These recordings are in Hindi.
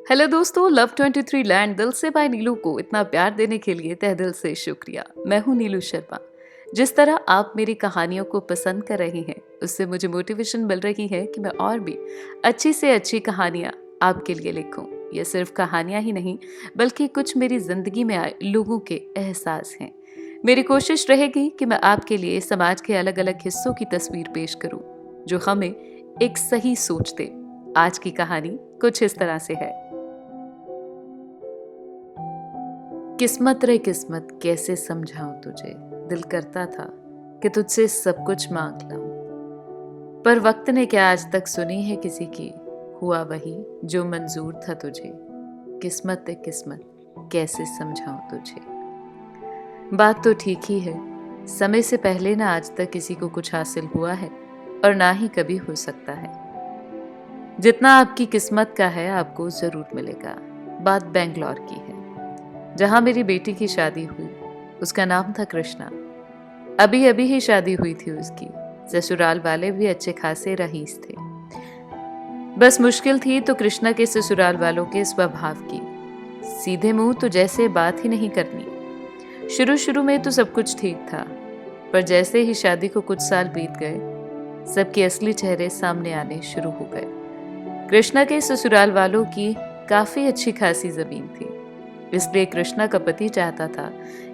हेलो दोस्तों, लव 23 लैंड दिल से बाय नीलू को इतना प्यार देने के लिए तहे दिल से शुक्रिया। मैं हूं नीलू शर्मा। जिस तरह आप मेरी कहानियों को पसंद कर रही हैं, उससे मुझे मोटिवेशन मिल रही है कि मैं और भी अच्छी से अच्छी कहानियां आपके लिए लिखूं। ये सिर्फ कहानियां ही नहीं, बल्कि कुछ मेरी जिंदगी में आए लोगों के एहसास हैं। मेरी कोशिश रहेगी कि मैं आपके लिए समाज के अलग अलग हिस्सों की तस्वीर पेश करूं, जो हमें एक सही सोच दे। आज की कहानी कुछ इस तरह से है। किस्मत रे किस्मत, कैसे समझाऊं तुझे। दिल करता था कि तुझसे सब कुछ मांग लाऊं, पर वक्त ने क्या आज तक सुनी है किसी की। हुआ वही जो मंजूर था तुझे। किस्मत रे किस्मत, कैसे समझाऊं तुझे। बात तो ठीक ही है, समय से पहले ना आज तक किसी को कुछ हासिल हुआ है और ना ही कभी हो सकता है। जितना आपकी किस्मत का है आपको जरूर मिलेगा। बात बेंगलोर की है, जहां मेरी बेटी की शादी हुई। उसका नाम था कृष्णा। अभी अभी ही शादी हुई थी उसकी। ससुराल वाले भी अच्छे खासे रईस थे। बस मुश्किल थी तो कृष्णा के ससुराल वालों के स्वभाव की। सीधे मुंह तो जैसे बात ही नहीं करनी। शुरू शुरू में तो सब कुछ ठीक था, पर जैसे ही शादी को कुछ साल बीत गए, सबके असली चेहरे सामने आने शुरू हो गए। कृष्णा के ससुराल वालों की काफी अच्छी खासी जमीन थी, इसलिए कृष्णा का पति चाहता था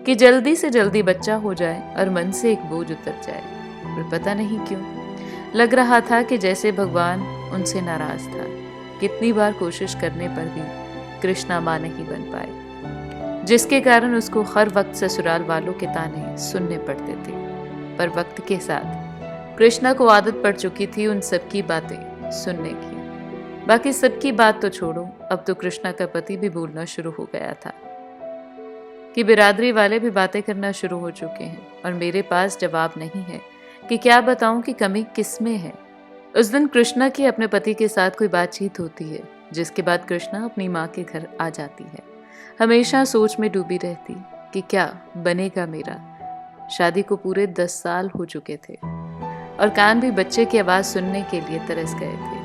कि जल्दी से जल्दी बच्चा हो जाए और मन से एक बोझ उतर जाए। पर पता नहीं क्यों लग रहा था कि जैसे भगवान उनसे नाराज था। कितनी बार कोशिश करने पर भी कृष्णा मां नहीं बन पाए, जिसके कारण उसको हर वक्त ससुराल वालों के ताने सुनने पड़ते थे। पर वक्त के साथ कृष्णा को आदत पड़ चुकी थी उन सबकी बातें सुनने की। बाकी सबकी बात तो छोड़ो, अब तो कृष्णा का पति भी बोलना शुरू हो गया था कि बिरादरी वाले भी बातें करना शुरू हो चुके हैं और मेरे पास जवाब नहीं है कि क्या बताऊं कि कमी किस में है। उस दिन कृष्णा की अपने पति के साथ कोई बातचीत होती है, जिसके बाद कृष्णा अपनी माँ के घर आ जाती है। हमेशा सोच में डूबी रहती कि क्या बनेगा मेरा। शादी को पूरे 10 साल हो चुके थे और कान भी बच्चे की आवाज़ सुनने के लिए तरस गए थे।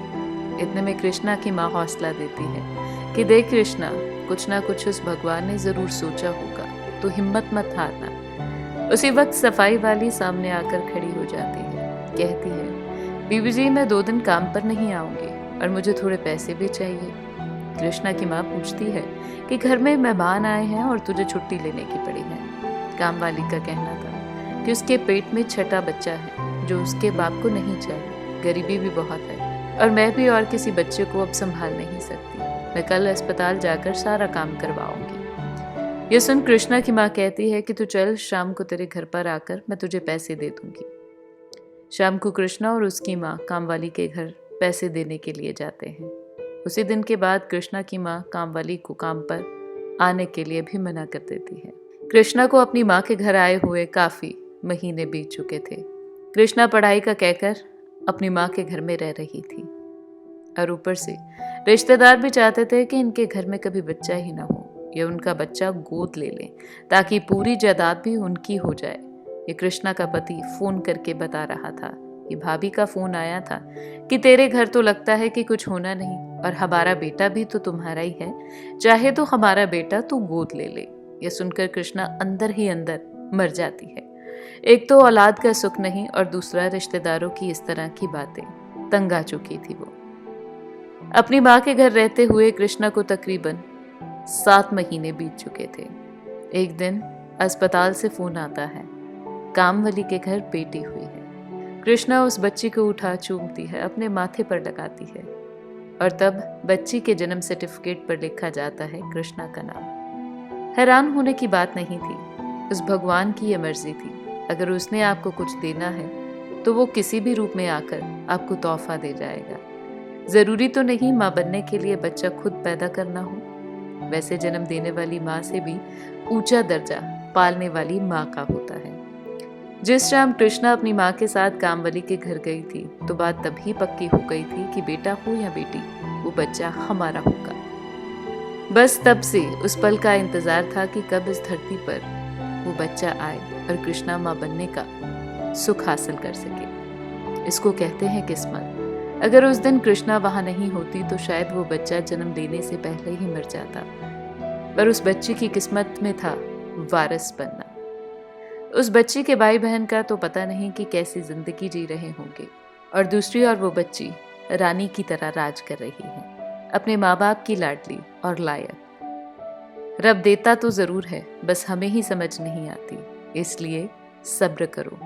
इतने में कृष्णा की माँ हौसला देती है कि देख कृष्णा, कुछ ना कुछ उस भगवान ने जरूर सोचा होगा, तो हिम्मत मत हारना। उसी वक्त सफाई वाली सामने आकर खड़ी हो जाती है। कहती है, बीबी जी मैं 2 दिन काम पर नहीं आऊंगी और मुझे थोड़े पैसे भी चाहिए। कृष्णा की माँ पूछती है कि घर में मेहमान आए हैं और तुझे छुट्टी लेने की पड़ी है। काम वाली का कहना था कि उसके पेट में छठा बच्चा है जो उसके बाप को नहीं चाहिए। गरीबी भी बहुत है और मैं भी और किसी बच्चे को अब संभाल नहीं सकती। मैं कल अस्पताल जाकर सारा काम करवाऊंगी। ये सुन कृष्णा की माँ कहती है कि तू चल, शाम को तेरे घर पर आकर मैं तुझे पैसे दे दूंगी। शाम को कृष्णा और उसकी माँ कामवाली के घर पैसे देने के लिए जाते हैं। उसी दिन के बाद कृष्णा की माँ कामवाली को काम पर आने के लिए भी मना कर देती है। कृष्णा को अपनी माँ के घर आए हुए काफी महीने बीत चुके थे। कृष्णा पढ़ाई का कहकर अपनी माँ के घर में रह रही थी और ऊपर से रिश्तेदार भी चाहते थे कि इनके घर में कभी बच्चा ही ना हो या उनका बच्चा गोद ले लें ताकि पूरी जायदाद भी उनकी हो जाए। ये कृष्णा का पति फोन करके बता रहा था कि भाभी का फोन आया था कि तेरे घर तो लगता है कि कुछ होना नहीं और हमारा बेटा भी तो तुम्हारा ही है, चाहे तो हमारा बेटा तू गोद ले ले। यह सुनकर कृष्णा अंदर ही अंदर मर जाती है। एक तो औलाद का सुख नहीं और दूसरा रिश्तेदारों की इस तरह की बातें। तंग आ चुकी थी वो। अपनी माँ के घर रहते हुए कृष्णा को तकरीबन 7 महीने बीत चुके थे। एक दिन अस्पताल से फोन आता है, कामवाली के घर बेटी हुई है। कृष्णा उस बच्ची को उठा चूमती है, अपने माथे पर लगाती है और तब बच्ची के जन्म सर्टिफिकेट पर लिखा जाता है कृष्णा का नाम। हैरान होने की बात नहीं थी, उस भगवान की ये मर्जी थी। अगर उसने आपको कुछ देना है तो वो किसी भी रूप में आकर आपको तोहफा दे जाएगा। जरूरी तो नहीं माँ बनने के लिए बच्चा खुद पैदा करना हो। वैसे जन्म देने वाली माँ से भी ऊंचा दर्जा पालने वाली माँ का होता है। जिस शाम कृष्णा अपनी माँ के साथ कामवाली के घर गई थी तो बात तभी पक्की हो गई थी कि बेटा हो या बेटी, वो बच्चा हमारा होगा। बस तब से उस पल का इंतजार था कि कब इस धरती पर वो बच्चा आए और कृष्णा माँ बनने का सुख हासिल कर सके। इसको कहते हैं किस्मत। अगर उस दिन कृष्णा वहां नहीं होती तो शायद वो बच्चा जन्म लेने से पहले ही मर जाता, पर उस बच्ची की किस्मत में था वारिस बनना। उस बच्ची के भाई बहन का तो पता नहीं कि कैसी जिंदगी जी रहे होंगे, और दूसरी ओर वो बच्ची रानी की तरह राज कर रही है, अपने माँ बाप की लाडली और लायक। रब देता तो जरूर है, बस हमें ही समझ नहीं आती, इसलिए सब्र करो,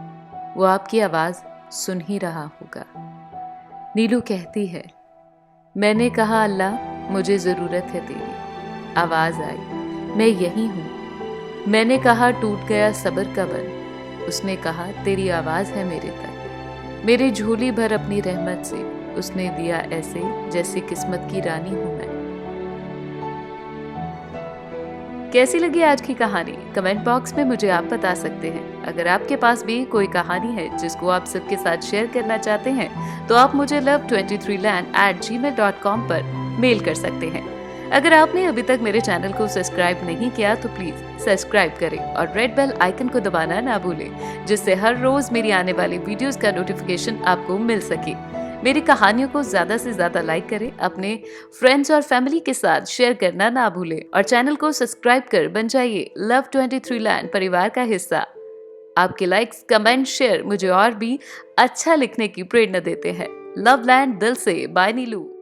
वो आपकी आवाज सुन ही रहा होगा। नीलू कहती है, मैंने कहा अल्लाह मुझे जरूरत है तेरी, आवाज आई मैं यही हूँ। मैंने कहा टूट गया सब्र का बन, उसने कहा तेरी आवाज है मेरे तक। मेरी झोली भर अपनी रहमत से, उसने दिया ऐसे जैसे किस्मत की रानी हूं मैं। कैसी लगी आज की कहानी? कमेंट बॉक्स में मुझे आप बता सकते हैं। अगर आपके पास भी कोई कहानी है जिसको आप सबके साथ शेयर करना चाहते हैं तो आप मुझे love23land@gmail.com पर मेल कर सकते हैं। अगर आपने अभी तक मेरे चैनल को सब्सक्राइब नहीं किया तो प्लीज सब्सक्राइब करें और रेड बेल आइकन को दबाना ना भूलें, जिससे हर रोज मेरी आने वाली वीडियोस का नोटिफिकेशन आपको मिल सके। मेरी कहानियों को ज्यादा से ज्यादा लाइक करें, अपने फ्रेंड्स और फैमिली के साथ शेयर करना ना भूलें और चैनल को सब्सक्राइब कर बन जाइए लव23 लैंड परिवार का हिस्सा। आपके लाइक्स, कमेंट, शेयर मुझे और भी अच्छा लिखने की प्रेरणा देते हैं। लव लैंड दिल से, बाय नीलू।